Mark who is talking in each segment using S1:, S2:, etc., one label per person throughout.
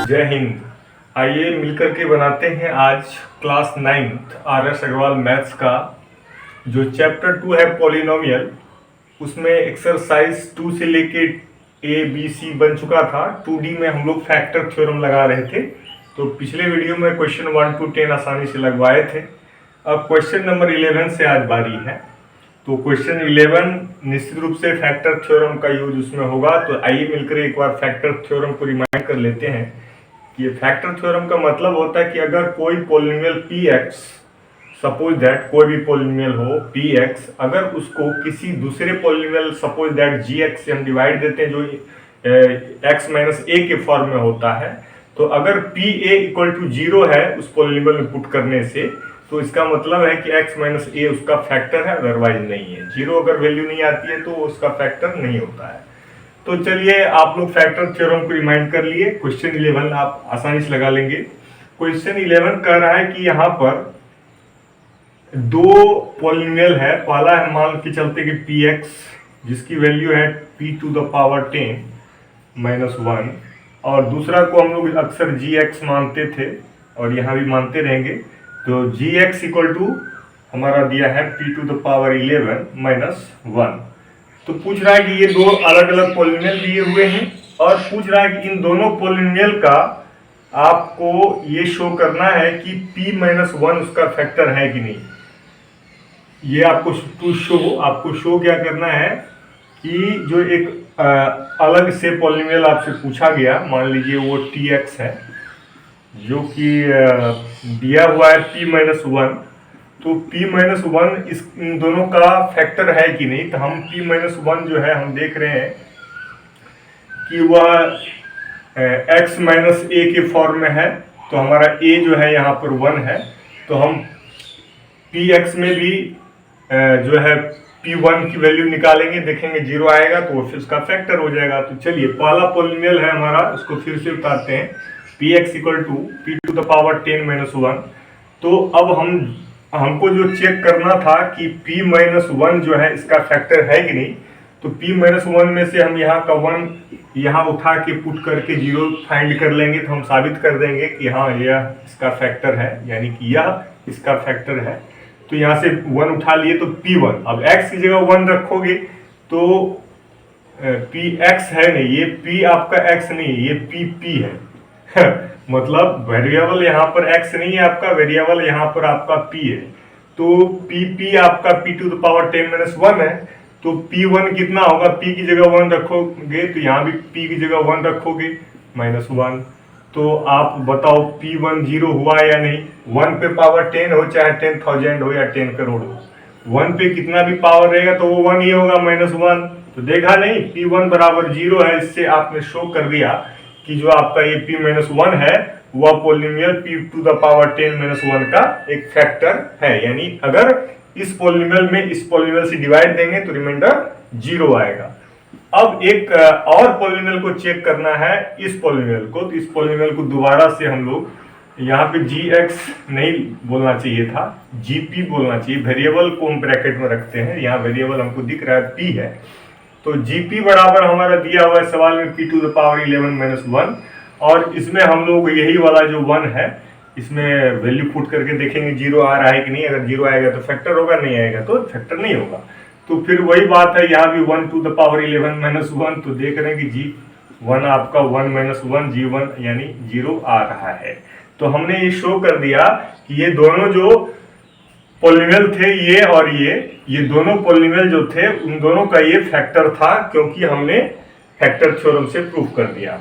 S1: जय हिंद। आइए मिलकर के बनाते हैं आज class 9th RS Agarwal maths का जो चैप्टर 2 है पॉलिनोमियल, उसमें एक्सरसाइज 2 से लेके ABC बन चुका था। 2D में हम लोग फैक्टर थ्योरम लगा रहे थे। तो पिछले वीडियो में क्वेश्चन 1 to 10 आसानी से लगवाए थे। अब क्वेश्चन नंबर 11 से आज बारी है। तो क्वेश्चन 11 निश्चित रूप से फैक्टर थ्योरम का यूज उसमें होगा। तो आइए मिलकर एक बार फैक्टर थ्योरम को रिमाइंड कर लेते हैं कि ये फैक्टर थ्योरम का मतलब होता है कि अगर कोई पॉलिनोमियल Px, सपोज दैट कोई भी पॉलिनोमियल हो Px, अगर उसको किसी दूसरे पॉलिनोमियल सपोज दैट Gx से हम डिवाइड देते हैं जो x माइनस a के फॉर्म में होता है, तो अगर Pa इक्वल टू 0 है उस पॉलिनोमियल में पुट करने से, तो इसका मतलब है कि x माइनस a उसका फैक्टर है, अदरवाइज नहीं है। 0 अगर वैल्यू नहीं आती है तो उसका फैक्टर नहीं होता है। तो चलिए आप लोग फैक्टर थ्योरम को रिमाइंड कर लिए। क्वेश्चन 11 आप आसानी से लगा लेंगे। क्वेश्चन 11 कह रहा है कि यहाँ पर दो पॉलिनोमियल है। पहला है मान के चलते कि Px जिसकी वैल्यू है p to the power 10 minus 1, और दूसरा को हम लोग अक्सर Gx मानते थे और यहाँ भी मानते रहेंगे। तो Gx इक्वल टू हमारा दिया है p to the power 11 minus 1। तो पूछ रहा है कि ये दो अलग अलग पॉलिनोमियल दिए हुए हैं और पूछ रहा है कि इन दोनों पॉलिनोमियल का आपको ये शो करना है कि p माइनस 1 उसका फैक्टर है कि नहीं। ये आपको शो क्या करना है कि जो एक अलग से पॉलिनोमियल आपसे पूछा गया, मान लीजिए वो Tx है जो कि दिया हुआ है p माइनस 1, तो p माइनस 1 इन दोनों का फैक्टर है कि नहीं। तो हम p माइनस 1 जो है हम देख रहे हैं कि वह x माइनस a के फॉर्म में है, तो हमारा a जो है यहाँ पर 1 है। तो हम px में भी जो है p1 की वैल्यू निकालेंगे, देखेंगे 0 आएगा तो फिर उसका फैक्टर हो जाएगा। तो चलिए पहला पॉलिनोमियल है हमारा, उसको फिर से उतारते हैं। px equal to p to the power 10 minus 1। तो अब हमको जो चेक करना था कि p माइनस 1 जो है इसका फैक्टर है कि नहीं। तो p माइनस 1 में से हम यहाँ का 1 यहाँ उठा के पुट करके 0 फाइंड कर लेंगे, तो हम साबित कर देंगे कि हाँ यह इसका फैक्टर है, यानी कि यह इसका फैक्टर है। तो यहाँ से 1 उठा लिए तो p1, अब x की जगह 1 रखोगे तो px है नहीं, ये p आपका x नहीं है, ये p है मतलब वेरिएबल यहाँ पर x नहीं है आपका, वेरिएबल यहाँ पर आपका p है। तो p आपका p to the power 10 minus 1 है। तो p1 कितना होगा, p की जगह 1 रखोगे तो यहाँ भी p की जगह 1 रखोगे माइनस 1। तो आप बताओ p1 0 हुआ या नहीं। 1 पे पावर 10 हो चाहे 10,000 हो या 10 करोड़ हो, 1 पे कितना भी पावर रहेगा तो वो 1 ही होगा, माइनस 1। तो देखा नहीं p1 बराबर 0 है। इससे आपने शो कर दिया कि जो आपका ये p माइनस 1 है वह polynomial p to the power 10 minus 1 का एक फैक्टर है। यानी अगर इस पॉलिनोमियल में इस पॉलिनोमियल से डिवाइड देंगे तो रिमाइंडर 0 आएगा। अब एक और पॉलिनोमियल को चेक करना है, इस पॉलिनोमियल को। तो इस पॉलिनोमियल को दोबारा से हम लोग यहाँ पे Gx नहीं बोलना चाहिए था, Gp बोलना चाहिए। वेरिएबल को हम ब्रैकेट में रखते हैं, यहाँ वेरिएबल हमको दिख रहा है p है। तो Gp बराबर हमारा दिया हुआ है सवाल में p to the power 11 minus 1, और इसमें हम लोग यही वाला जो 1 है इसमें वैल्यू पुट करके देखेंगे 0 आ रहा है कि नहीं। अगर 0 आएगा तो फैक्टर होगा, नहीं आएगा तो फैक्टर नहीं होगा। तो फिर वही बात है, यहाँ भी 1 टू द पावर 11 माइनस 1। तो देख रहे हैं कि G1 आपका 1 माइनस 1 G1 यानी 0 आ रहा है। तो हमने ये शो कर दिया कि ये दोनों जो पॉलिनोमियल थे ये और ये दोनों पॉलिनोमियल जो थे उन दोनों का ये फैक्टर था, क्योंकि हमने फैक्टर थ्योरम से प्रूफ कर दिया।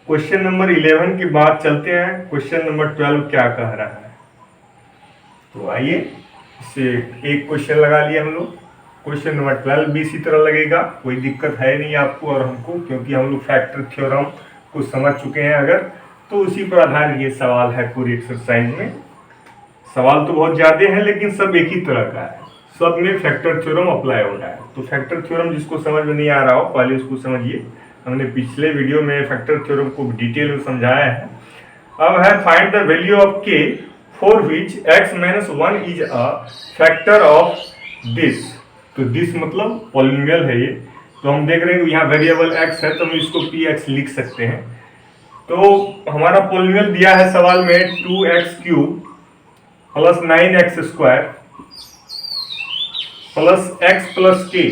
S1: क्वेश्चन नंबर 11 के बाद चलते हैं क्वेश्चन नंबर 12 क्या कह रहा है। तो आइए इससे एक क्वेश्चन लगा लिया हम लोग। क्वेश्चन नंबर 12 भी इसी तरह लगेगा, कोई दिक्कत है नहीं आपको और हमको, क्योंकि हम लोग फैक्टर थ्योरम को समझ चुके हैं। अगर तो उसी पर आधारित ये सवाल है पूरी एक्सरसाइज में। सवाल तो बहुत ज़्यादा हैं लेकिन सब एक ही तरह का है, सब में फैक्टर थ्योरम अप्लाई हो रहा है। तो फैक्टर थ्योरम जिसको समझ में नहीं आ रहा हो पहले उसको समझिए, हमने पिछले वीडियो में फैक्टर थ्योरम को डिटेल में समझाया है। अब है find the value of k for which x minus 1 is a factor of this. तो दिस मतलब पॉलिनोमियल है ये। तो हम देख रहे हैं कि यहाँ वेरिएबल x है तो हम इसको px लिख सकते हैं। तो हमारा पॉलिनोमियल दिया है सवाल में 2x³ plus 9x² plus x plus k,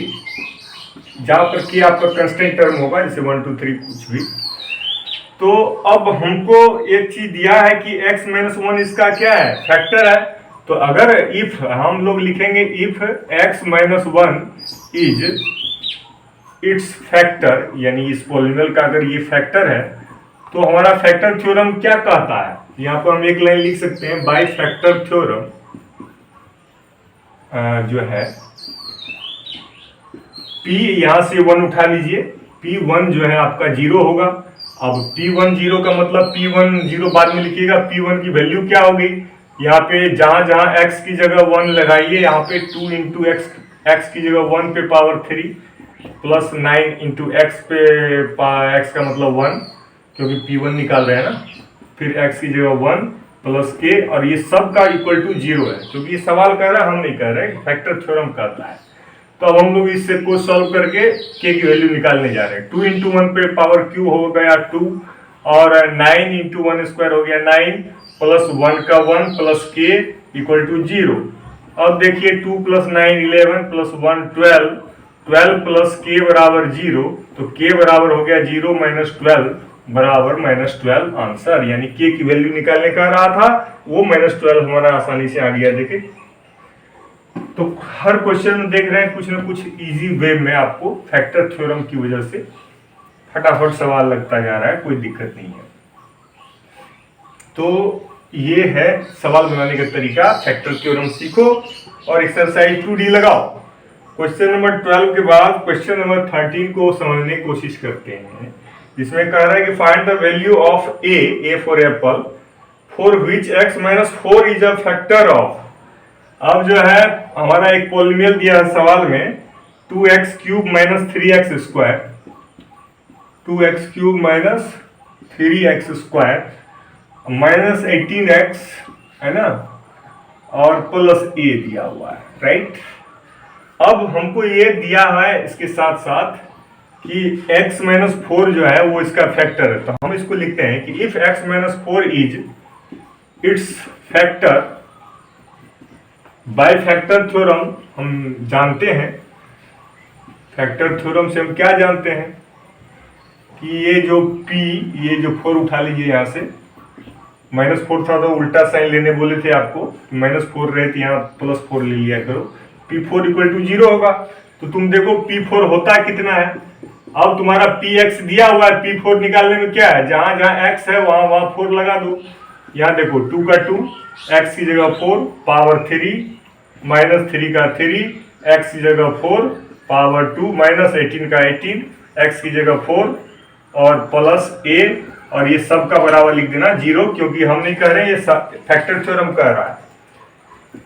S1: जहां पर k आपका कंस्टेंट टर्म होगा, जैसे 1 2 3 कुछ भी। तो अब हमको एक चीज दिया है कि x माइनस 1 इसका क्या है, फैक्टर है। तो अगर इफ हम लोग लिखेंगे if x minus 1 is it's factor, यानी इस पॉलिनोमियल का अगर ये फैक्टर है, तो हमारा फैक्टर थ्योरम क्या कहता है। यहाँ पर हम एक लाइन लिख सकते हैं, बाय फैक्टर थ्योरम जो है p, यहां से 1 उठा लीजिए, p1 जो है आपका 0 होगा। अब p1 0 का मतलब p1 0 बाद में लिखिएगा, p1 की वैल्यू क्या होगी, यहाँ पे जहां जहां x की जगह 1 लगाइए, यहाँ पे 2 इंटू x की जगह 1 पे पावर 3 प्लस 9 इंटू x पे x का मतलब 1, क्योंकि p1 निकाल रहे हैं ना, फिर x की जगह 1 प्लस k, और ये सब का इक्वल टू 0 है, क्योंकि ये सवाल कर रहा है, हम नहीं कर रहे, फैक्टर थ्योरम कहता है। तो अब हम लोग इससे को सॉल्व करके k की वैल्यू निकालने जा रहे हैं। 2 इंटू 1 पे पावर q हो गया 2, और 9 इंटू 1 स्क्वायर हो गया 9, प्लस 1 का 1 प्लस k इक्वल टू 0। अब देखिए 2 प्लस 9 11 प्लस 1 12, 12 प्लस k बराबर 0, तो k बराबर हो गया 0 माइनस 12 बराबर -12 आंसर, यानी k की वैल्यू निकालने का रहा था, वो -12 हमारा आसानी से आ गया। देखिए, तो हर क्वेश्चन में देख रहे हैं कुछ ना कुछ इजी वे में आपको फैक्टर थ्योरम की वजह से फटाफट सवाल लगता जा रहा है, कोई दिक्कत नहीं है। तो ये है सवाल बनाने का तरीका, फैक्टर थ्योरम सीखो और एक्सरसाइज 2D लगाओ। क्वेश्चन नंबर 12 के बाद क्वेश्चन नंबर 13 को समझने की कोशिश करते हैं, जिसमें कह रहा है कि find the value of A for Apple for which x minus 4 is a factor of. अब जो है हमारा एक पॉलिनोमियल दिया है सवाल में 2x³ minus 3x² 2x³ minus 3x² minus 18x है ना, और प्लस a दिया हुआ है, राइट। अब हमको ये दिया है इसके साथ साथ कि x माइनस 4 जो है वो इसका फैक्टर है, तो हम इसको लिखते हैं कि if x minus 4 is it's factor, by factor theorem हम जानते हैं, फैक्टर थ्योरम से हम क्या जानते हैं कि ये जो p, ये जो 4 उठा लीजिए, यहाँ से -4 था तो उल्टा साइन लेने बोले थे आपको, -4 रहे थे, यहाँ +4 ले लिया करो, p4 इक्वल टू 0 होगा। तो तुम देखो p4 होता कितना है, अब तुम्हारा px दिया हुआ है, p4 निकालने में क्या है, जहां जहां x है वहां वहां 4 लगा दो। यहाँ देखो 2 का 2, x की जगह 4 पावर 3 माइनस 3 का 3, x की जगह 4 पावर 2 माइनस 18 का 18, x की जगह 4 और प्लस a, और ये सब का बराबर लिख देना 0, क्योंकि हम नहीं कह रहे, ये फैक्टर थ्योरम कह रहा है।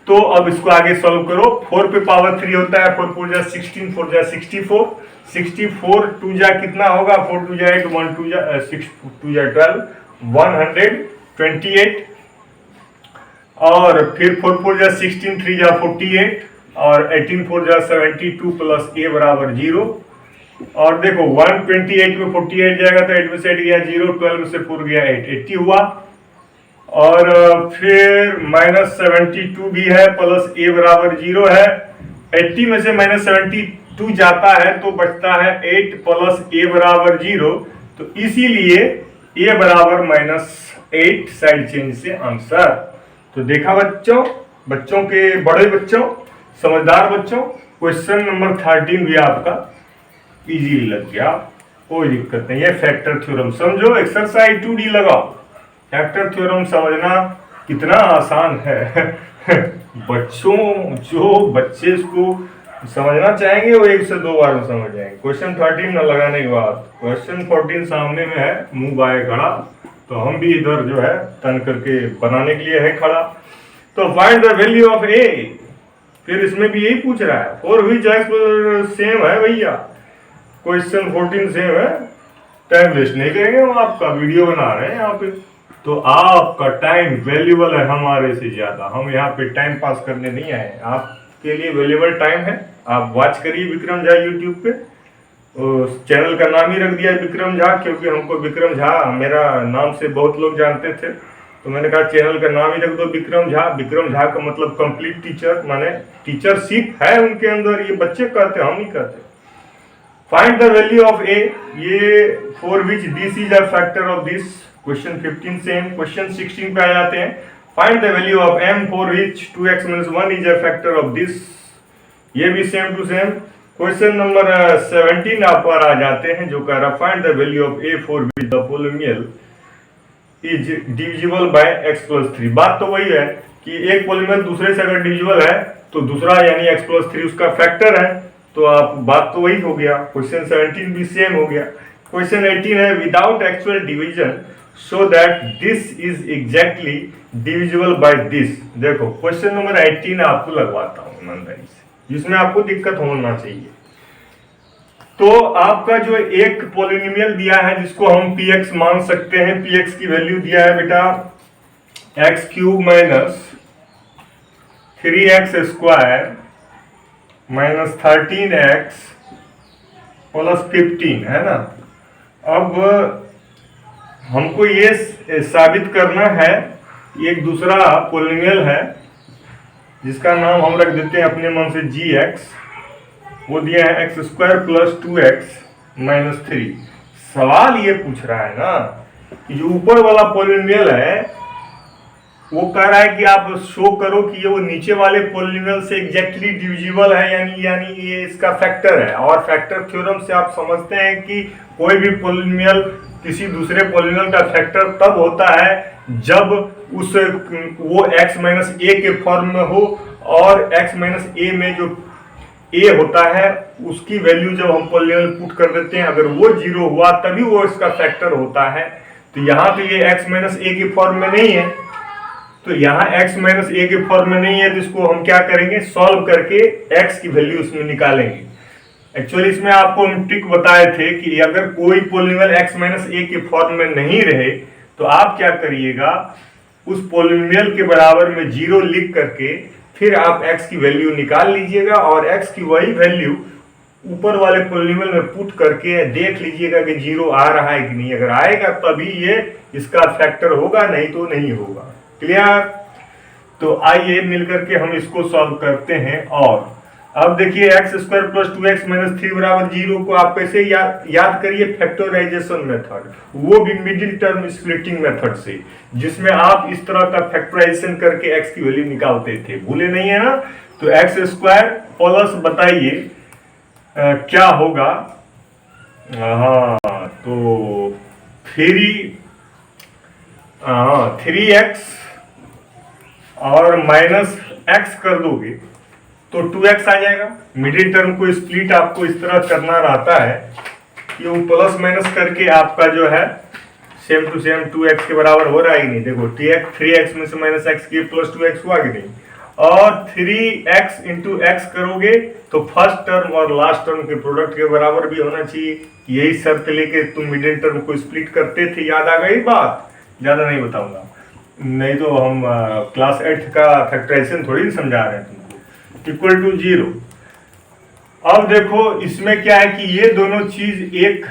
S1: तो अब इसको आगे सॉल्व करो, 4 पे पावर 3 होता है, 4 4 जा 16, 4 जा 64, 64 2 जा कितना होगा, 4 2 जा 8, 1 2 जा 6 2 जा 12, 128, और फिर 4 4 जा 16, 3 जा 48, और 18 4 जा 72 प्लस a बराबर 0। और देखो 128 में 48 जाएगा तो 8 में से 8 गया 0, 12 में से 4 गया 8, 80 हुआ। और फिर -72 भी है, प्लस a बराबर 0 है, 80 में से -72 जाता है तो बचता है 8 प्लस a बराबर 0, तो इसीलिए a बराबर -8 साइड चेंज से आंसर। तो देखा बच्चों, बच्चों के बड़े बच्चों, समझदार बच्चों, क्वेश्चन नंबर 13 भी आपका इजी लग गया, कोई दिक्कत नहीं है। फैक्टर थ्योरम समझो, एक्सरसाइज 2D लगाओ, फैक्टर थ्योरम समझना कितना आसान है। बच्चों, जो बच्चे इसको समझना चाहेंगे वो 1 से 2 बार में समझ जाएंगे। क्वेश्चन 13 न लगाने के बाद क्वेश्चन 14 सामने में है, मुंह बाएं खड़ा, तो हम भी इधर जो है तन करके बनाने के लिए है खड़ा। तो find the value of a, फिर इसमें भी यही पूछ रहा है, फॉर व्हिच x सेम है भैया, क्वेश्चन 14 सेम है, टाइम वेस्ट नहीं करेंगे, हम आपका वीडियो बना रहे हैं यहाँ पे, तो आपका टाइम वैल्यूबल है हमारे से ज्यादा, हम यहाँ पे टाइम पास करने नहीं आए, आपके लिए वैल्यूबल टाइम है। आप वॉच करिए विक्रम झा यूट्यूब पे, चैनल का नाम ही रख दिया है विक्रम झा, क्योंकि हमको विक्रम झा मेरा नाम से बहुत लोग जानते थे, तो मैंने कहा चैनल का नाम ही रख दो विक्रम झा। विक्रम झा का मतलब कंप्लीट टीचर, माने टीचरशिप है उनके अंदर, ये बच्चे कहते, हम नहीं कहते। Find the value of a, ये for which this is a factor of this, question 15 से हम क्वेश्चन 16 पे आ जाते हैं। Find the value of m for which 2x-1 is a factor of this, ये भी same to same. Question number 17 आप पर आ जाते हैं, जो कह रहा find the value of a for which the polynomial is divisible by x+3। बात तो वही है कि एक पोलिनोमियल दूसरे से अगर डिविजिबल है तो दूसरा यानी x+3 उसका फैक्टर है, तो आप बात तो वही हो गया। क्वेश्चन 17 भी सेम हो गया। क्वेश्चन 18 है without actual division so that this is exactly divisible by this. देखो क्वेश्चन नंबर 18 आपको लगवाता हूं ईमानदारी से, जिसमें आपको दिक्कत होना चाहिए। तो आपका जो एक पॉलिनोमियल दिया है जिसको हम px मान सकते हैं, px की वैल्यू दिया है बेटा x³ minus 3x square minus 13x plus 15 है ना। अब हमको ये साबित करना है, एक दूसरा पॉलिनोमियल है जिसका नाम हम रख देते हैं अपने मन से gx, वो दिया है x² प्लस 2x माइनस 3। सवाल ये पूछ रहा है ना कि जो ऊपर वाला पॉलिनोमियल है वो कह रहा है कि आप शो करो कि ये वो नीचे वाले पॉलिनोमियल से एग्जैक्टली डिविजिबल है, यानी ये इसका फैक्टर है। और फैक्टर थ्योरम से आप समझते हैं कि कोई भी पॉलिनोमियल किसी दूसरे पॉलिनोमियल का फैक्टर तब होता है जब वो x-a के फॉर्म में हो, और x-a में जो a होता है उसकी वैल्यू जब हम पॉलिनोमियल पुट कर देते हैं, अगर वो 0 हुआ तभी वो इसका फैक्टर होता है। तो यहाँ तो ये x-a के फॉर्म में नहीं है, तो यहाँ x-a के फॉर्म में नहीं है, तो इसको हम क्या करेंगे, सॉल्व करके x की वैल्यू उसमें निकालेंगे। एक्चुअली इसमें आपको हम ट्रिक बताए थे कि अगर कोई पॉलिनोमियल x-a के फॉर्म में नहीं रहे तो आप क्या करिएगा, उस पॉलिनोमियल के बराबर में 0 लिख करके फिर आप x की वैल्यू निकाल लीजिएगा, और x की वही वैल्यू ऊपर वाले पॉलिनोमियल में पुट करके देख लीजिएगा कि 0 आ रहा है कि नहीं। अगर आएगा तभी ये इसका फैक्टर होगा, नहीं तो नहीं होगा। क्लियर? तो आइए मिलकर के हम इसको सॉल्व करते हैं। और अब देखिए x² प्लस 2x माइनस 3 बराबर 0 को आप कैसे याद करिए, फैक्टराइजेशन मेथड, वो भी मिडिल टर्म स्प्लिटिंग मेथड से, जिसमें आप इस तरह का फैक्टराइजेशन करके x की वैल्यू निकालते थे, भूले नहीं है ना। तो x² प्लस बताइए क्या होगा, हाँ तो 3x और माइनस x कर दोगे तो 2x आ जाएगा। मिडिल टर्म को स्प्लिट आपको इस तरह करना रहता है कि वो प्लस माइनस करके आपका जो है सेम टू सेम 2x के बराबर हो रहा है कि नहीं। देखो 3x में से माइनस x की प्लस 2x हुआ कि नहीं, और 3x इंटू x करोगे तो फर्स्ट टर्म और लास्ट टर्म के प्रोडक्ट के बराबर भी होना चाहिए। यही शर्त लेके तुम मिडिल टर्म को स्प्लिट करते थे, याद आ गई बात? ज्यादा नहीं बताऊंगा, नहीं तो हम क्लास 8 का फैक्टराइजेशन थोड़ी समझा रहे हैं तुमको। Equal to 0। अब देखो इसमें क्या है कि ये दोनों चीज एक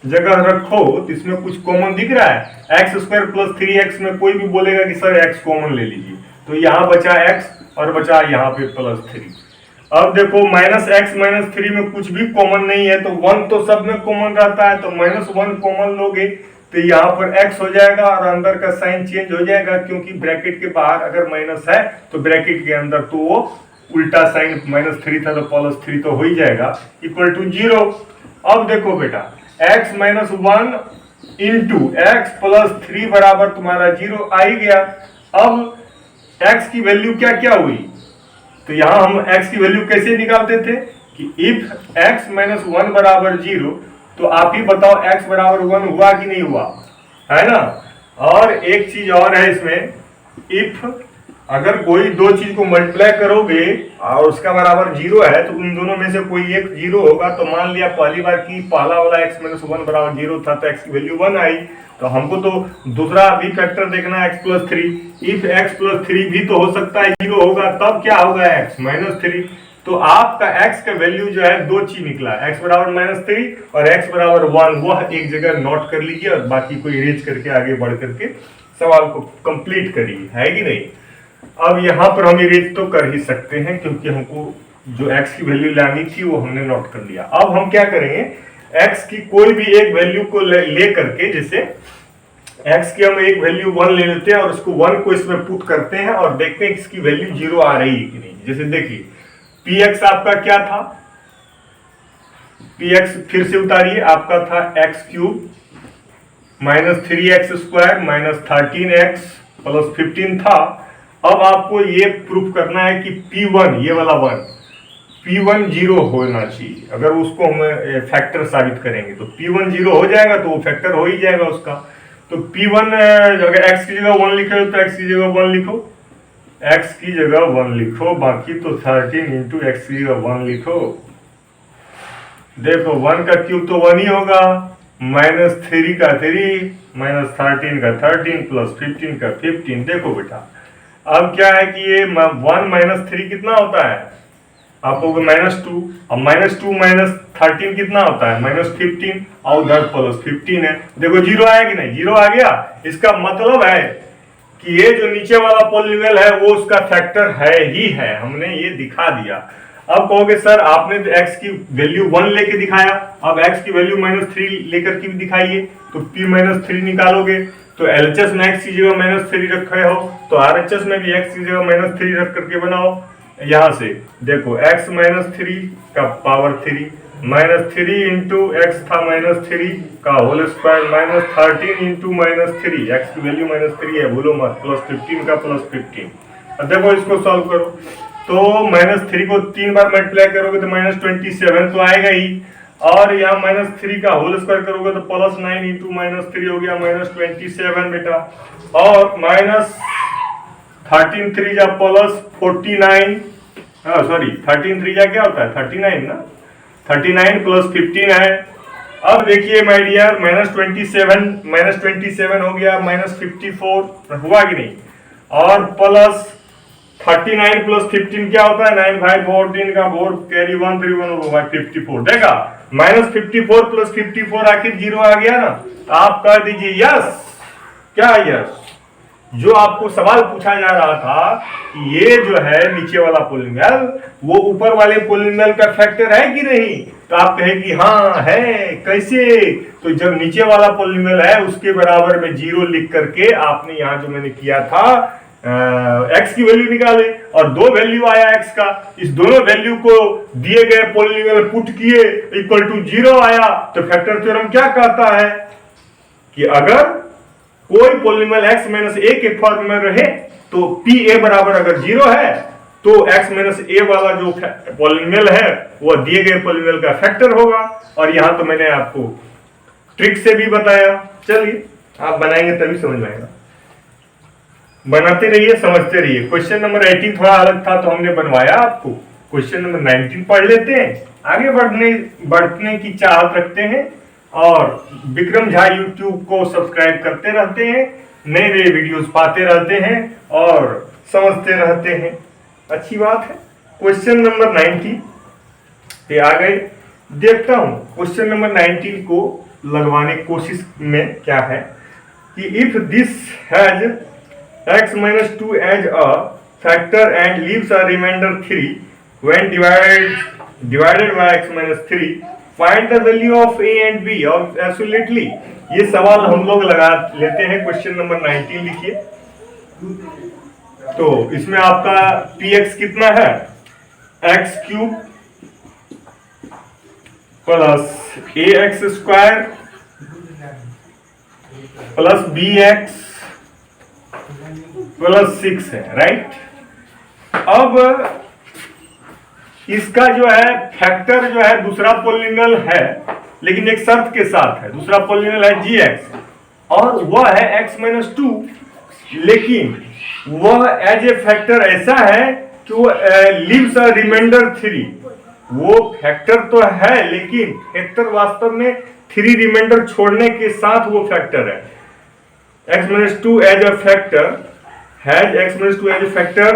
S1: जगह रखो तो इसमें कुछ कॉमन दिख रहा है। x² प्लस 3x में कोई भी बोलेगा कि सर x कॉमन ले लीजिए, तो यहाँ बचा x और बचा यहाँ पे प्लस 3। अब देखो माइनस x माइनस 3 में कुछ भी कॉमन नहीं है, तो 1 तो सब में कॉमन रहता है, तो -1 कॉमन लोगे तो यहाँ पर x हो जाएगा और अंदर का साइन चेंज हो जाएगा, क्योंकि ब्रैकेट के बाहर अगर माइनस है तो ब्रैकेट के अंदर तो वो उल्टा साइन -3 था तो +3 तो हो ही जाएगा, इक्वल टू 0। अब देखो बेटा x minus 1 into x plus 3 बराबर तुम्हारा 0 आ ही गया। अब x की वैल्यू क्या क्या हुई, तो यहाँ हम x की वैल्यू कैसे निकालते थे कि इफ x माइनस 1 बराबर 0, तो आप ही बताओ x बराबर 1 हुआ कि नहीं हुआ, है ना। और एक चीज और है इसमें, इफ अगर कोई दो चीज को मल्टीप्लाई करोगे और उसका बराबर 0 है तो उन दोनों में से कोई एक 0 होगा। तो मान लिया पहली बार की पहला वाला x माइनस 1 बराबर 0 था तो x की वैल्यू 1 आई, तो हमको तो दूसरा भी फैक्टर देखना है x plus 3। If x plus 3 भी तो हो सकता है 0 होगा, तब क्या होगा x माइनस 3। तो आपका x का वैल्यू जो है दो चीज निकला, x बराबर -3 और x बराबर 1, वह एक जगह नोट कर लीजिए और बाकी को इरेज करके आगे बढ़ करके सवाल को कंप्लीट करिए, है कि नहीं। अब यहाँ पर हम इरेज तो कर ही सकते हैं क्योंकि हमको जो x की वैल्यू लानी थी वो हमने नोट कर लिया। अब हम क्या करेंगे, x की कोई भी एक वैल्यू को ले करके, जैसे x की हम एक वैल्यू 1 ले लेते हैं और उसको 1 को इसमें पुट करते हैं और देखते हैं इसकी वैल्यू 0 आ रही है कि नहीं। जैसे देखिए px आपका क्या था, px फिर से उतारिए, आपका था x³ -3x² -13x + 15 था। अब आपको ये प्रूफ करना है कि p1 ये वाला 1 p1 0 होना चाहिए। अगर उसको हम फैक्टर साबित करेंगे तो p1 0 हो जाएगा तो वो फैक्टर हो ही जाएगा उसका। तो p1 अगर x की जगह 1 लिखे तो x की जगह 1 लिखो, x की जगह 1 लिखो, बाकी तो 13 इंटू x की जगह 1 लिखो। देखो 1 का क्यूब तो 1 ही होगा, -3 का 3 -13 का 13 + 15 का 15। देखो बेटा अब क्या है कि ये 1 - 3 कितना होता है, आपको -2, अब -2 - 13 कितना होता है -15 और उधर +15 है। देखो 0 आया कि नहीं, 0 आ गया। इसका मतलब है कि ये जो नीचे वाला पॉलिनोमियल है वो उसका फैक्टर है ही है, हमने ये दिखा दिया। अब कहोगे सर आपने तो x की वैल्यू 1 लेके दिखाया, अब x की वैल्यू -3 लेकर के भी दिखाइए, तो p -3 निकालोगे तो LHS में x की जगह -3 रखे हो तो RHS में भी x की जगह -3 रख करके बनाओ। यहां से देखो x -3 का पावर 3 -3 इंटू x था -3 का होल स्क्वायर -13 इंटू -3, x की वैल्यू -3 है भूलो मत, +15 का +15। अब देखो इसको सॉल्व करो तो -3 को 3 बार मल्टीप्लाई करोगे तो -27 तो आएगा ही, और यहाँ -3 का होल स्क्वायर करोगे तो +9 इंटू -3 हो गया -27 बेटा, और -13 3 जा +49, सॉरी 13 3 जा क्या होता है 39 ना, 39 + 15 है। अब देखिए माय डियर -27 हो गया -54 हुआ कि नहीं, और प्लस 39 + 15 क्या होता है 9 5 14 का 4 कैरी 1 3 1 होगा 54। देखा -54 + 54 आखिर 0 आ गया ना, तो आप कह दीजिए यस। क्या यस, जो आपको सवाल पूछा जा रहा था कि ये जो है नीचे वाला पॉलिनोमियल वो ऊपर वाले पॉलिनोमियल का फैक्टर है कि नहीं, तो आप कहे कि हाँ है। कैसे, तो जब नीचे वाला पॉलिनोमियल है उसके बराबर में 0 लिख करके आपने यहाँ जो मैंने किया था x की वैल्यू निकाले और दो वैल्यू आया x का, इस दोनों वैल्यू को दिए गए पॉलिनोमियल पुट किए इक्वल टू 0 आया। तो फैक्टर थ्योरम क्या कहता है कि अगर कोई पॉलिनोमियल x - a के फॉर्म में रहे तो pa बराबर अगर 0 है तो x - a वाला जो पॉलिनोमियल है वह दिए गए पॉलिनोमियल का फैक्टर होगा। और यहां तो मैंने आपको ट्रिक से भी बताया, चलिए आप बनाएंगे तभी समझ में आएगा। बनाते रहिए, समझते रहिए। क्वेश्चन नंबर 18 थोड़ा अलग था तो हमने बनवाया आपको। क्वेश्चन नंबर 19 पढ़ लेते हैं, आगे बढ़ने की चाहत रखते हैं और विक्रम झा यूट्यूब को सब्सक्राइब करते रहते हैं, नए नए वीडियोस पाते रहते हैं और समझते रहते हैं, अच्छी बात है। क्वेश्चन नंबर 19 पे आ गए, देखता हूं क्वेश्चन नंबर 19 को लगवाने की कोशिश में क्या है कि if this has x - 2 as a factor and leaves a remainder 3 when divided by x - 3, find the value of a and b of absolutely। ये सवाल हम लोग लगा लेते हैं। क्वेश्चन नंबर 19 लिखिए। तो इसमें आपका px कितना है x³ + ax² + bx +6 है, राइट। अब इसका जो है फैक्टर जो है दूसरा पॉलिनोमियल है, लेकिन एक शर्त के साथ है। दूसरा पॉलिनोमियल है gx और वह है x - 2, लेकिन वह एज ए फैक्टर ऐसा है कि वो लीव्स अ रिमाइंडर 3। वो फैक्टर तो है लेकिन फैक्टर वास्तव में 3 रिमाइंडर छोड़ने के साथ वो फैक्टर है। x - 2 as a factor has x - 2 as a factor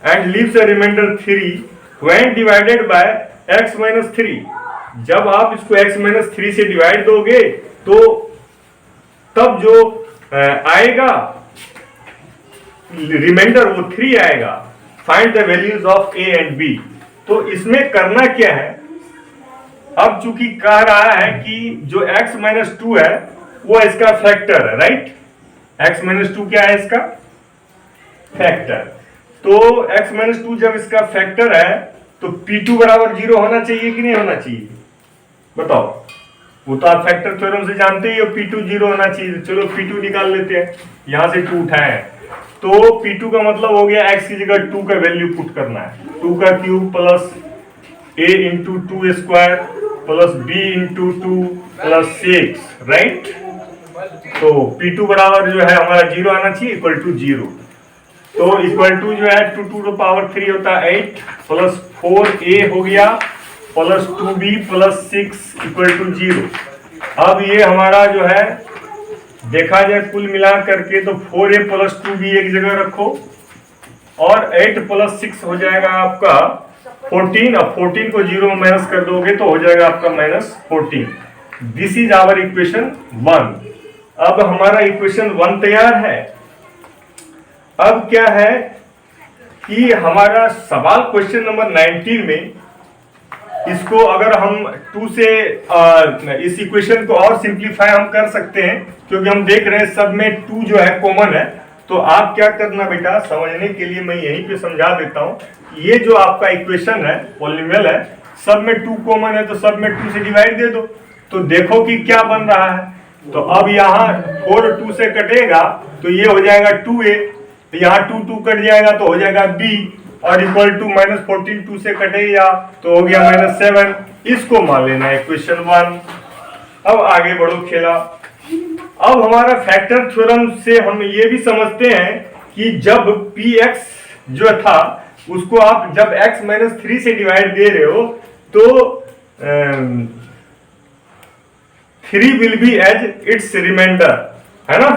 S1: and leaves a remainder 3 when divided by x minus three, जब आप इसको x माइनस थ्री से डिवाइड दोगे तो तब जो आएगा रिमाइंडर वो 3 आएगा। Find the values of a and b। तो इसमें करना क्या है, अब चूंकि कह रहा है कि जो x माइनस टू है वो इसका फैक्टर है, राइट। x माइनस टू क्या है, इसका फैक्टर। तो x माइनस टू जब इसका फैक्टर है तो p2 बराबर 0 होना चाहिए कि नहीं होना चाहिए, बताओ। वो तो आप फैक्टर थ्योरम से जानते ही हो, p2 0 होना चाहिए। चलो p2 निकाल लेते हैं, यहां से 2 उठाए हैं तो p2 का मतलब हो गया x की जगह 2 का वैल्यू पुट करना है, 2 का cube plus a into 2 square plus b into 2 plus 6, right. तो p2 बराबर जो है हमारा 0 आना चाहिए, इक्वल टू 0। तो इक्वल टू जो है 2 टू द पावर 3 होता है 8 प्लस 4a हो गया plus 2b plus 6 equal to 0। अब ये हमारा जो है देखा जाए कुल मिला करके तो 4a प्लस 2b एक जगह रखो और 8 प्लस 6 हो जाएगा आपका 14। अब 14 को 0 में माइनस कर दोगे तो हो जाएगा आपका minus 14। This is our equation 1। अब हमारा इक्वेशन 1 तैयार है। अब क्या है कि हमारा सवाल क्वेश्चन नंबर 19 में इसको अगर हम 2 से इस इक्वेशन को और सिंप्लीफाई हम कर सकते हैं, क्योंकि हम देख रहे हैं सब में 2 जो है कॉमन है। तो आप क्या करना बेटा, समझने के लिए मैं यहीं पे समझा देता हूं। ये जो आपका इक्वेशन है पॉलिनोमियल है, सब में 2 कॉमन है तो सब में 2 से डिवाइड दे दो, तो देखो कि क्या बन रहा है। तो अब यहाँ 4 2 से कटेगा तो ये हो जाएगा 2a, तो यहाँ 2 2 कट जाएगा तो हो जाएगा b, और इक्वल टू माइनस 14 2 से कटेगा तो हो गया माइनस 7। इसको मान लेना है इक्वेशन 1। अब आगे बढ़ो खेला। अब हमारा फैक्टर थ्योरम से हम ये भी समझते हैं कि जब px जो था उसको आप जब x माइनस 3 से डिवाइड दे रहे हो तो 3 will be as its reminder, है ना।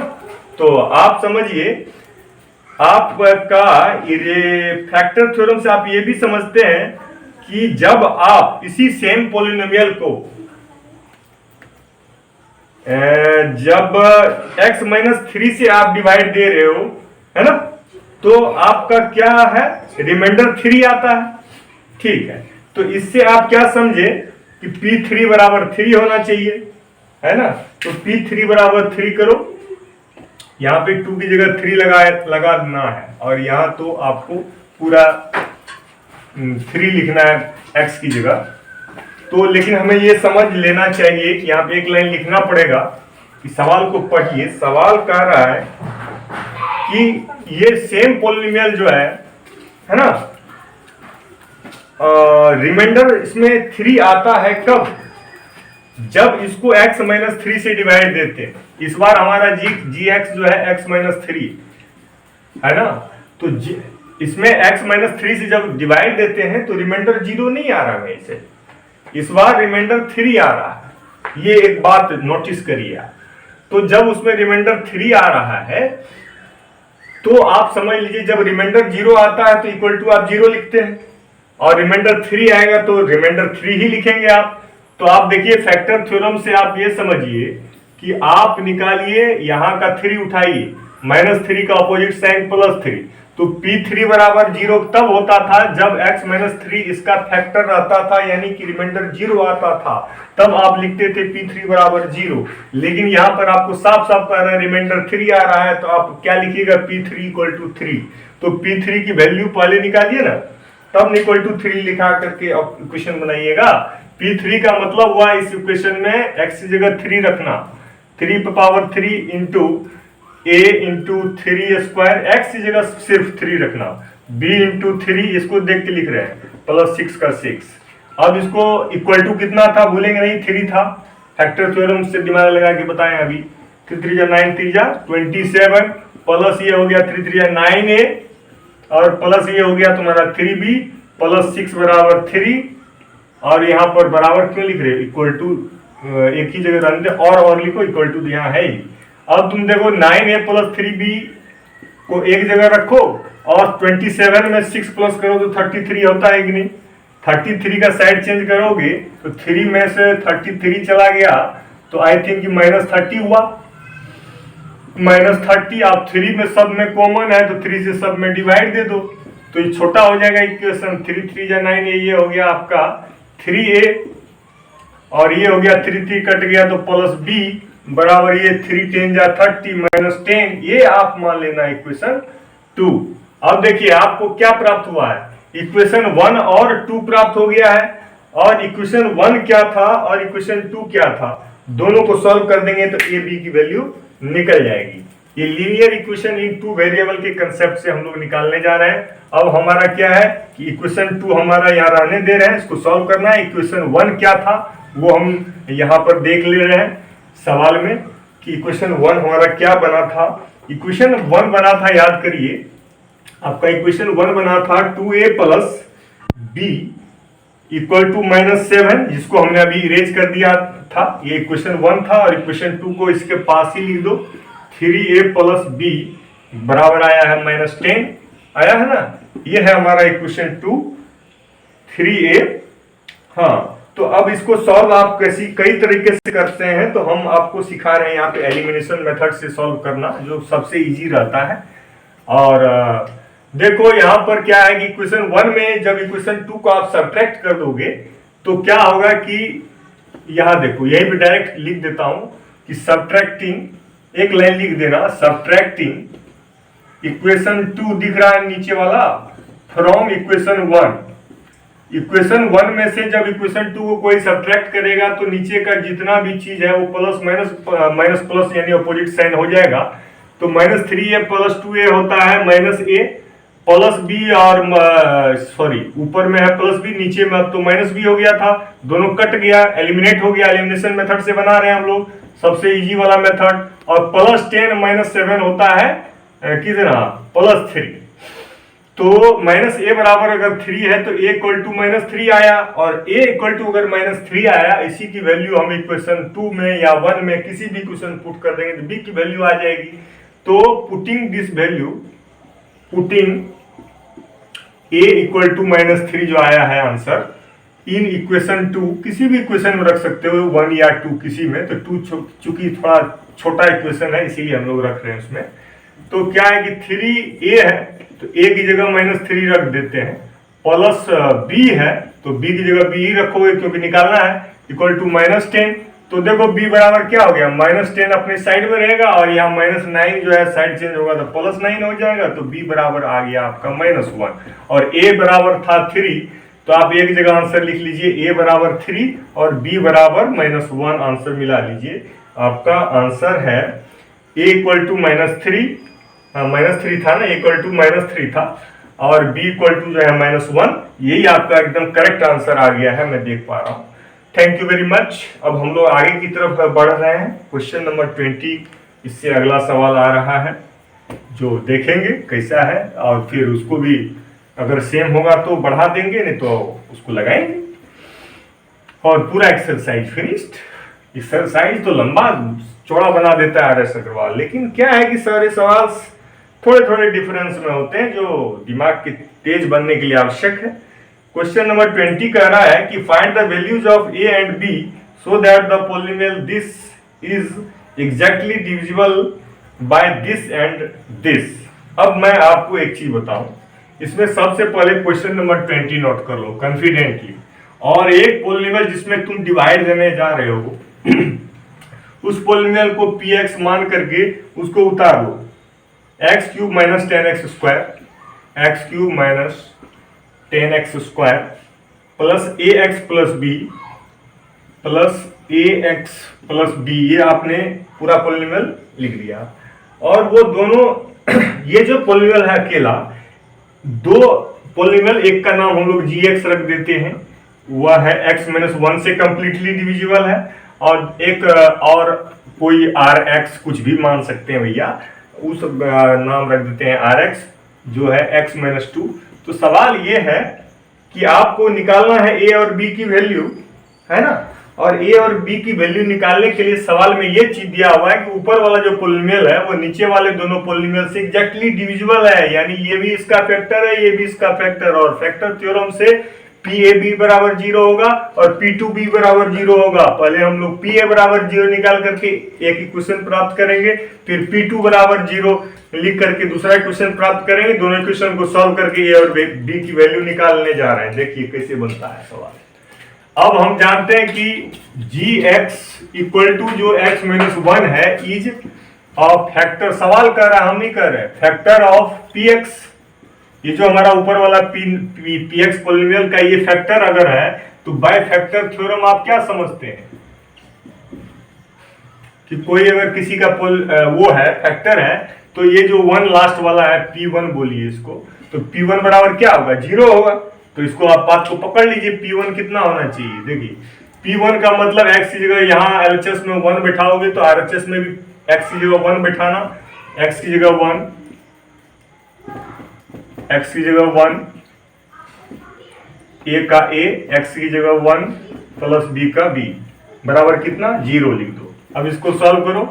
S1: तो आप समझिए आपका ये फैक्टर थ्योरम से आप ये भी समझते हैं कि जब आप इसी सेम पॉलिनोमियल को जब x माइनस 3 से आप डिवाइड दे रहे हो, है ना, तो आपका क्या है, रिमाइंडर 3 आता है। ठीक है, तो इससे आप क्या समझे कि p3 बराबर 3 होना चाहिए, है ना। तो p3 बराबर 3 करो, यहाँ पे 2 की जगह 3 लगा देना है, और यहाँ तो आपको पूरा 3 लिखना है x की जगह। तो लेकिन हमें ये समझ लेना चाहिए कि यहाँ पे एक लाइन लिखना पड़ेगा कि सवाल को पढ़िए। सवाल कह रहा है कि ये सेम पॉलिनोमियल जो है ना, रिमाइंडर इसमें 3 आता है कब, जब इसको x माइनस 3 से डिवाइड देते हैं। इस बार हमारा gx जो है x माइनस 3 है ना, तो इसमें x माइनस 3 से जब डिवाइड देते हैं तो रिमाइंडर 0 नहीं आ रहा है, इसे इस बार रिमाइंडर 3 आ रहा है। ये एक बात नोटिस करिए। तो जब उसमें रिमाइंडर 3 आ रहा है तो आप समझ लीजिए जब रिमाइंडर 0 आता है तो इक्वल टू आप 0 लिखते हैं, और रिमाइंडर 3 आएगा तो रिमाइंडर 3 ही लिखेंगे आप। तो आप देखिए फैक्टर थ्योरम से आप ये समझिए कि आप निकालिए, यहाँ का 3 उठाइए, माइनस 3 का अपोजिट साइन प्लस 3, तो p3 बराबर 0 तब होता था जब x माइनस 3 इसका फैक्टर रहता था, यानी कि रिमाइंडर 0 आता था, तब आप लिखते थे p3 बराबर 0। लेकिन यहाँ पर आपको साफ साफ कह रहा है रिमाइंडर 3 आ रहा है, तो आप क्या लिखिएगा, p3 इक्वल टू 3। तो p3 की वैल्यू पहले निकालिए ना, तब इक्वल टू 3 लिखा करके इक्वेशन बनाइएगा। p3 का मतलब हुआ इस इक्वेशन में x की जगह 3 रखना, 3 पे power 3 into a into 3 square, x की जगह सिर्फ 3 रखना, b इंटू 3 इसको देख के लिख रहे हैं प्लस 6 का 6। अब इसको इक्वल टू कितना था भूलेंगे नहीं, 3 था। फैक्टर थ्योरम से दिमाग लगा के बताएं अभी, 3 3 9 3 27 प्लस ये हो गया 3 3 9a, और प्लस ये हो गया तुम्हारा 3b प्लस 6 बराबर 3, और यहाँ पर बराबर क्यों लिख रहे हो, इक्वल टू एक ही जगह रहने दे और लिखो, इक्वल टू यहाँ है ही। अब तुम देखो 9a प्लस 3b को एक जगह रखो और 27 में 6 प्लस करो तो 33 होता है कि नहीं। 33 का साइड चेंज करोगे तो 3 में से 33 चला गया तो आई थिंक -30 हुआ। -30 आप 3 में सब में कॉमन है तो 3 से सब में डिवाइड दे दो तो ये छोटा हो जाएगा इक्वेशन। 3 3 या 9, ये हो गया आपका 3a और ये हो गया 3 3 कट गया तो प्लस b बराबर ये 3 10 या 30 -10, ये आप मान लेना इक्वेशन 2। अब देखिए आपको क्या प्राप्त हुआ है, इक्वेशन 1 और 2 प्राप्त हो गया है। और इक्वेशन 1 क्या था और इक्वेशन 2 क्या था, दोनों को सॉल्व कर देंगे तो ए बी की वैल्यू निकल जाएगी। ये लीनियर इक्वेशन इन 2 वेरिएबल के कंसेप्ट से हम लोग निकालने जा रहे हैं। अब हमारा क्या है कि इक्वेशन 2 हमारा यहाँ रहने दे रहे हैं, इसको सॉल्व करना है। इक्वेशन 1 क्या था वो हम यहाँ पर देख ले रहे हैं सवाल में कि इक्वेशन 1 हमारा क्या बना था। इक्वेशन 1 बना था, याद करिए आपका इक्वेशन 1 बना था 2a plus b equal to -7, जिसको हमने अभी इरेज कर दिया था। ये इक्वेशन 1 था और इक्वेशन 2 को इसके पास ही लिख दो। 3a प्लस b बराबर आया है -10, आया है ना। ये है हमारा इक्वेशन 2 3a। हाँ, तो अब इसको सॉल्व आप कई तरीके से करते हैं, तो हम आपको सिखा रहे हैं यहाँ पे एलिमिनेशन मेथड से सॉल्व करना, जो सबसे इजी रहता है। और देखो यहाँ पर क्या है कि इक्वेशन 1 में जब इक्वेशन 2 को आप सब्ट्रैक्ट कर दोगे तो क्या होगा कि यहाँ देखो, यही पे डायरेक्ट लिख देता हूं कि सब्ट्रैक्टिंग, एक लाइन लिख देना, सब्ट्रैक्टिंग इक्वेशन 2 दिख रहा है नीचे वाला फ्रॉम इक्वेशन 1। इक्वेशन 1 में से जब इक्वेशन 2 को कोई सब्ट्रैक्ट करेगा तो नीचे का जितना भी चीज है वो प्लस माइनस प्लस यानी अपोजिट साइन हो जाएगा। तो -3a प्लस 2a होता है -a प्लस b, और सॉरी ऊपर में है प्लस b, नीचे में अब तो -b हो गया था, दोनों कट गया, एलिमिनेट हो गया। एलिमिनेशन मेथड से बना रहे हैं हम लोग, सबसे इजी वाला मेथड। और +10 -7 होता है कितना, +3। तो -a बराबर अगर 3 है तो a इक्वल टू -3 आया, और a इक्वल टू अगर -3 आया, इसी की वैल्यू हम इक्वेशन 2 में या 1 में किसी भी इक्वेशन पुट कर देंगे तो b की वैल्यू आ जाएगी। तो putting this value, putting a equal to -3 जो आया है आंसर इन इक्वेशन 2, किसी भी इक्वेशन में रख सकते हो 1 या 2 किसी में, तो 2 चूंकि थोड़ा छोटा इक्वेशन है इसीलिए हम लोग रख रहे हैं उसमें। तो क्या है कि 3a है तो a की जगह -3 रख देते हैं, प्लस b है तो b की जगह b ही रखोगे क्योंकि निकालना है, इक्वल टू -10। तो देखो b बराबर क्या हो गया, -10 अपने साइड में रहेगा और यहाँ -9 जो है साइड चेंज होगा तो +9 हो जाएगा। तो b बराबर आ गया आपका -1 और a बराबर था 3, तो आप एक जगह आंसर लिख लीजिए a बराबर 3 और b बराबर -1 आंसर मिला लीजिए। आपका आंसर है a इक्वल टू -3, -3 था ना, इक्वल टू -3 था, और b इक्वल टू जो है -1। यही आपका एकदम करेक्ट आंसर आ गया है, मैं देख पा रहा हूँ। Thank you very much. अब हम लोग आगे की तरफ बढ़ रहे हैं, क्वेश्चन नंबर 20, इससे अगला सवाल आ रहा है जो देखेंगे कैसा है, और फिर उसको भी अगर सेम होगा तो बढ़ा देंगे, नहीं तो उसको लगाएंगे। और पूरा एक्सरसाइज फिनिश्ड। एक्सरसाइज तो लंबा चौड़ा बना देता है आर.एस. अग्रवाल, लेकिन क्या है कि सारे सवाल थोड़े थोड़े डिफरेंस में होते हैं जो दिमाग के तेज बनने के लिए आवश्यक है। क्वेश्चन नंबर 20 कह रहा है कि find the values of a and b so that the polynomial this is exactly divisible by this and this. अब मैं आपको एक चीज बताऊं, इसमें सबसे पहले क्वेश्चन नंबर 20 नोट कर लो कॉन्फिडेंटली, और एक पॉलिनोमियल जिसमें तुम डिवाइड देने जा रहे हो उस पॉलिनोमियल को px मान करके उसको उतार लो, x³ - 10x² x³ - 10x² plus ax plus b plus ax plus b, ये आपने पूरा पॉलिनोमियल लिख दिया। और वो दोनों ये जो पॉलिनोमियल है अकेला, दो पॉलिनोमियल, एक का नाम हम लोग gx रख देते हैं, वह है x-1 से कंप्लीटली डिविजिबल है, और एक और कोई rx कुछ भी मान सकते हैं भैया, उस नाम रख देते हैं rx जो है x-2। तो सवाल ये है कि आपको निकालना है a और b की वैल्यू, है ना, और a और b की वैल्यू निकालने के लिए सवाल में ये चीज दिया हुआ है कि ऊपर वाला जो पॉलिनोमियल है वो नीचे वाले दोनों पॉलिनोमियल से एग्जैक्टली डिविजिबल है, यानी ये भी इसका फैक्टर है, ये भी इसका फैक्टर, और फैक्टर थ्योरम से पी ए बी बराबर 0 होगा और पी टू बी बराबर 0 होगा। पहले हम लोग पी ए बराबर 0 निकाल करके एक इक्वेशन प्राप्त करेंगे, फिर पी टू बराबर 0 लिख करके दूसरा इक्वेशन प्राप्त करेंगे। दोनों इक्वेशन को सॉल्व करके ए और बी की वैल्यू निकालने जा रहे हैं। देखिए कैसे बनता है सवाल। अब हम जानते हैं कि जी एक्स इक्वल टू जो एक्स माइनस 1 है इज ऑफ फैक्टर, सवाल कर रहा है, हम नहीं कर रहे, फैक्टर ऑफ पी एक्स। ये जो हमारा ऊपर वाला पी एक्स पॉलिनोमियल का ये फैक्टर अगर है तो बाय फैक्टर थ्योरम आप क्या समझते हैं कि कोई अगर किसी का वो है फैक्टर है तो ये जो 1 लास्ट वाला है P1 बोलिए इसको, तो P1 बराबर क्या होगा 0 होगा। तो इसको आप बात को पकड़ लीजिए, P1 कितना होना चाहिए। देखिए P1 का मतलब x की जगह यहाँ LHS में 1 बैठाओगे तो RHS में भी x की जगह 1 बैठाना, x की जगह 1, x की जगह 1, a का a, x की जगह 1 प्लस b का b बराबर कितना 0 लिख दो। अब इसको सॉल्व करो,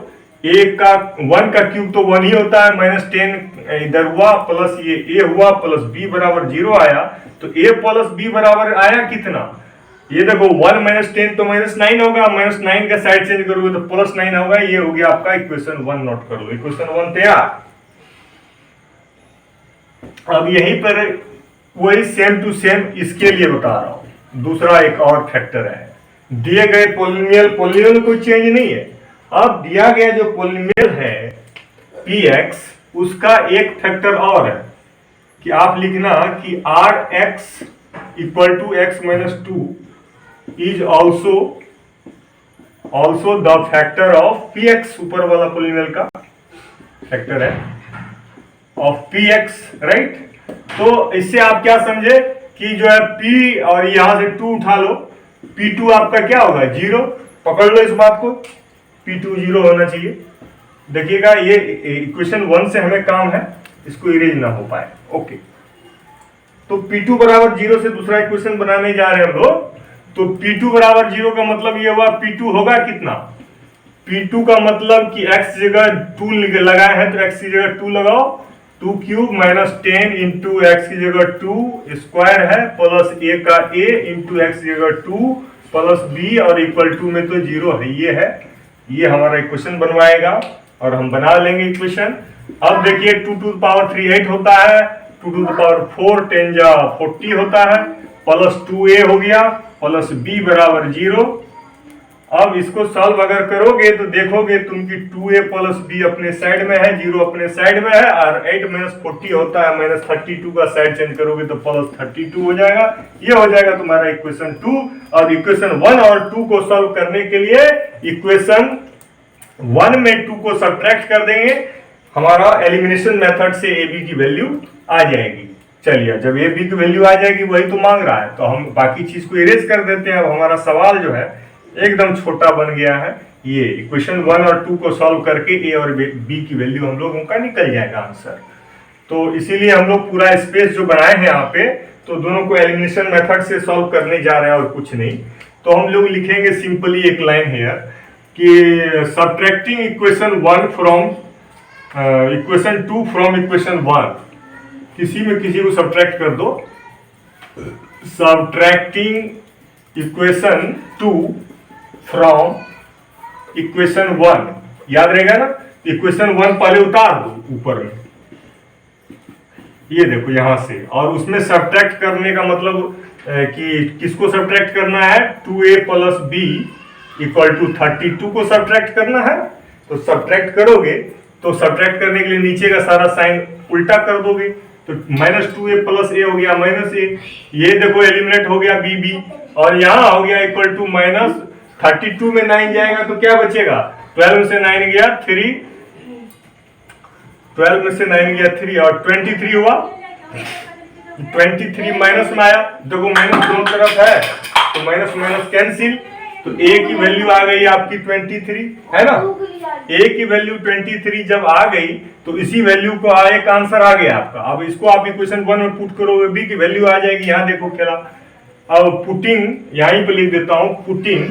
S1: a का 1 का क्यूब तो 1 ही होता है, -10 इधर हुआ प्लस ये a हुआ प्लस b बराबर 0 आया। तो a प्लस b बराबर आया कितना, ये देखो 1 - 10 तो -9 होगा, -9 का साइड चेंज करोगे तो +9 होगा। ये हो गया आपका इक्वेशन 1, नोट कर लो, इक्वेशन 1 तैयार। अब यहीं पर वही सेम टू सेम इसके लिए बता रहा हूं, दूसरा एक और फैक्टर है। दिए गए पोलिनोमियल में कोई चेंज नहीं है। अब दिया गया जो पोलिनोमियल है px, उसका एक फैक्टर और है कि आप लिखना कि rx equal to x minus 2 is also the factor of px, ऊपर वाला पोलिनोमियल का फैक्टर है ऑफ px, राइट। तो इससे आप क्या समझे कि जो है p और यहां से 2 उठा लो, p2 आपका क्या होगा 0, पकड़ लो इस बात को, p2 0 होना चाहिए। देखिएगा ये इक्वेशन 1 से हमें काम है, इसको इरेज ना हो पाए। ओके, तो p2 बराबर 0 से दूसरा इक्वेशन बनाने जा रहे हैं हम लोग। तो p2 बराबर 0 का मतलब ये हुआ p2 होगा कितना, p2 का मतलब कि x जगह 2 लगाए हैं तो x की जगह 2 लगाओ, 2 क्यूब -10 इंटू एक्स की जगह 2 स्क्वायर है प्लस a का a इंटू एक्स की जगह 2 प्लस b और इक्वल टू में तो 0 है, ये हमारा इक्वेशन बनवाएगा और हम बना लेंगे इक्वेशन। अब देखिए 2 टू द पावर 3 8 होता है, 2 टू द पावर 4 10 जा 40 होता है, प्लस 2a हो गया प्लस b बराबर 0। अब इसको सॉल्व अगर करोगे तो देखोगे तुम कि 2a प्लस b अपने साइड में है, 0 अपने साइड में है, और 8 - 40 होता है, -32 का साइड चेंज करोगे तो +32 हो जाएगा। ये हो जाएगा तुम्हारा इक्वेशन 2। और इक्वेशन 1 और 2 को सॉल्व करने के लिए इक्वेशन 1 में 2 को सब्ट्रैक्ट कर देंगे, हमारा एलिमिनेशन मेथड से ए बी की वैल्यू आ जाएगी। चलिए, जब ए बी की वैल्यू आ जाएगी, वही तो मांग रहा है, तो हम बाकी चीज को इरेज कर देते हैं। अब हमारा सवाल जो है एकदम छोटा बन गया है। ये इक्वेशन 1 और 2 को सॉल्व करके ए और बी की वैल्यू हम लोगों का निकल जाएगा आंसर। तो इसीलिए हम लोग पूरा स्पेस जो बनाए हैं यहाँ पे, तो दोनों को एलिमिनेशन मेथड से सॉल्व करने जा रहे हैं और कुछ नहीं। तो हम लोग लिखेंगे सिंपली एक लाइन हेयर कि subtracting equation 1 from equation 2 from equation 1, किसी में किसी को सब्ट्रैक्ट कर दो। सब्ट्रैक्टिंग इक्वेशन 2 फ्रॉम इक्वेशन 1, याद रहेगा ना, इक्वेशन 1 पहले उतार दो ऊपर में, ये देखो यहां से, और उसमें सब्ट्रैक्ट करने का मतलब कि किसको सब्ट्रैक्ट करना है, 2a plus b equal to 32 को सब्ट्रैक्ट करना है। तो सब्ट्रैक्ट करोगे तो सब्ट्रैक्ट करने के लिए नीचे का सारा साइन उल्टा कर दोगे, तो -2a प्लस a हो गया -a, ये देखो एलिमिनेट हो गया b, और यहाँ हो गया इक्वल टू -32 में 9 जाएगा तो क्या बचेगा, 12 में से 9 गया 3, 12 में से 9 गया 3 और 23 हुआ, 23 माइनस में आया, देखो माइनस दोनों तरफ है तो माइनस माइनस कैंसिल, तो a की वैल्यू आ गई आपकी 23, है ना। a की वैल्यू 23 जब आ गई तो इसी वैल्यू को एक आंसर आ गया आपका। अब इसको आप इक्वेशन 1 में पुट करोगे, b की वैल्यू आ जाएगी, यहाँ देखो खेला। अब पुटिंग यहीं पे लिख देता हूं, putting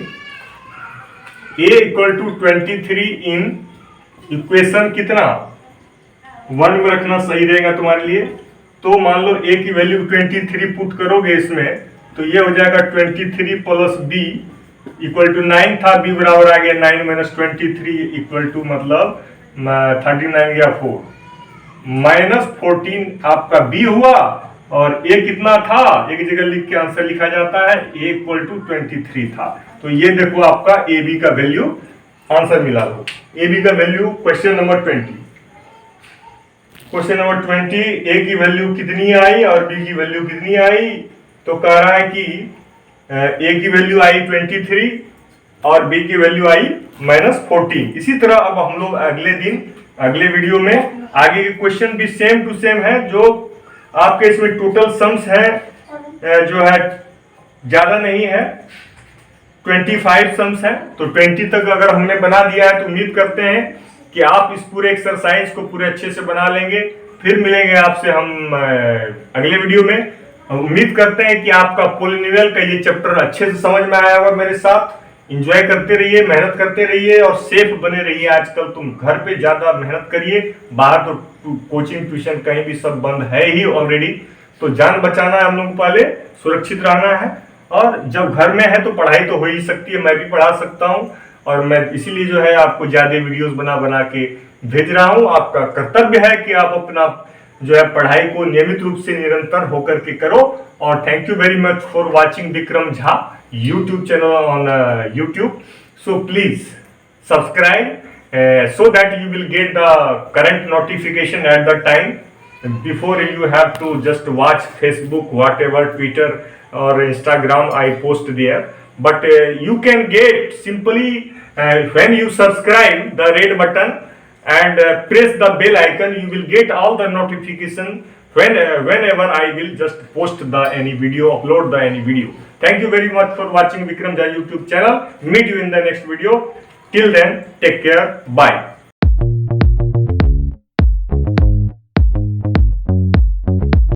S1: a equal to 23 in equation कितना 1 में रखना सही रहेगा तुम्हारे लिए। तो मान लो a की वैल्यू 23 पुट करोगे इसमें, तो ये हो जाएगा 23 प्लस बी इक्वल टू 9 था, बी बराबर आ गया 9 माइनस 23 इक्वल टू मतलब 39 या 4 माइनस 14 आपका बी हुआ, और ए कितना था एक जगह लिख के आंसर लिखा जाता है, ए इक्वल टू 23 था। तो ये देखो आपका ए बी का वैल्यू आंसर मिला लो। ए बी का value question number 20, question number 20 ए की वैल्यू कितनी आई और बी की वैल्यू कितनी आई। तो कह रहा है कि ए की वैल्यू आई 23 और बी की वैल्यू आई -14। इसी तरह अब हम लोग अगले दिन अगले वीडियो में आगे के क्वेश्चन भी सेम टू सेम है, जो आपके इसमें टोटल सम्स है जो है ज्यादा नहीं है, 25 सम्स है। तो 20 तक अगर हमने बना दिया है तो उम्मीद करते हैं कि आप इस पूरे एक्सरसाइज को पूरे अच्छे से बना लेंगे। फिर मिलेंगे आपसे हम अगले वीडियो में। उम्मीद करते हैं कि आपका पॉलिनोमियल का ये चैप्टर अच्छे से समझ में आया होगा। मेरे साथ एंजॉय करते रहिए, मेहनत करते रहिए और सेफ बने रहिए। आजकल तुम घर पे ज्यादा मेहनत करिए, बाहर तो कोचिंग ट्यूशन कहीं भी सब बंद है ही ऑलरेडी। तो जान बचाना है हम लोग को, पहले सुरक्षित रहना है, और जब घर में है तो पढ़ाई तो हो ही सकती है, मैं भी पढ़ा सकता हूँ, और मैं इसीलिए जो है आपको ज्यादा वीडियोस बना बना के भेज रहा हूँ। आपका कर्तव्य है कि आप अपना जो है पढ़ाई को नियमित रूप से निरंतर होकर के करो। और thank you very much for watching Vikram Jha YouTube channel on YouTube. So please subscribe so that you will get the current notification at the time. Before you have to just watch Facebook, whatever, Twitter or Instagram I post there. But you can get simply when you subscribe the red button and press the bell icon, you will get all the notification whenever I will just post the any video, upload the any video. Thank you very much for watching Vikram Jha YouTube channel. Meet you in the next video. Till then, take care. Bye.